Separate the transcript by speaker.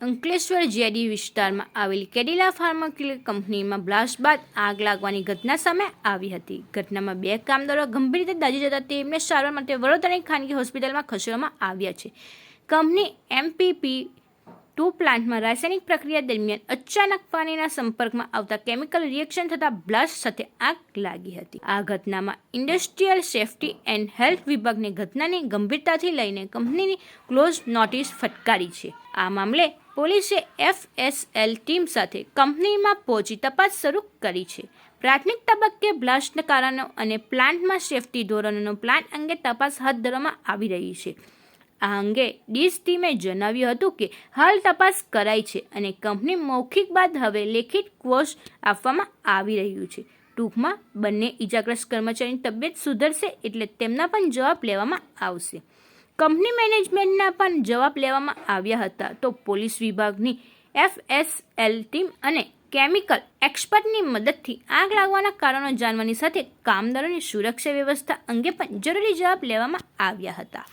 Speaker 1: Ankleshwar JD વિસ્તારમાં આવેલી Cadila pharmaceutical કંપનીમાં બ્લાસ્ટ બાદ આગ લાગવાની ઘટના સામે આવી હતી. ઘટનામાં 2 કામદારો ગંભીર રીતે દાઝી જતા તેમને સારવાર માટે વડોદરાની ખાનગી હોસ્પિટલમાં ખસેડવામાં આવ્યા છે. કંપની MPP2 પ્લાન્ટમાં રાસાયણિક પ્રક્રિયા દરમિયાન અચાનક પાણીના સંપર્કમાં આવતા કેમિકલ રિએક્શન થતાં બ્લાસ્ટ સાથે આગ લાગી હતી. આ ઘટનામાં ઇન્ડસ્ટ્રીયલ સેફ્ટી એન્ડ હેલ્થ વિભાગને ઘટનાની ગંભીરતાથી લઈને કંપનીની ક્લોઝ નોટિસ ફટકારી છે. આ મામલે પોલીસે FSL ટીમ સાથે કંપનીમાં પહોંચી તપાસ શરૂ કરી છે. પ્રાથમિક તબક્કે બ્લાસ્ટના કારણો અને પ્લાન્ટમાં સેફ્ટી ધોરણોનો પ્લાન અંગે તપાસ હાથ ધરવામાં આવી રહી છે. આ અંગે ડીશ ટીમે જણાવ્યું હતું કે હાલ તપાસ કરાઈ છે અને કંપની મૌખિક બાદ હવે લેખિત ક્વોશ આપવામાં આવી રહ્યું છે. ટૂંકમાં બંને ઇજાગ્રસ્ત કર્મચારીની તબિયત સુધરશે એટલે તેમના પણ જવાબ લેવામાં આવશે. કંપની મેનેજમેન્ટના પણ જવાબ લેવામાં આવ્યા હતા. તો પોલીસ વિભાગની FSL ટીમ અને કેમિકલ એક્સપર્ટની મદદથી આગ લાગવાના કારણો જાણવાની સાથે કામદારોની સુરક્ષા વ્યવસ્થા અંગે પણ જરૂરી જવાબ લેવામાં આવ્યા હતા.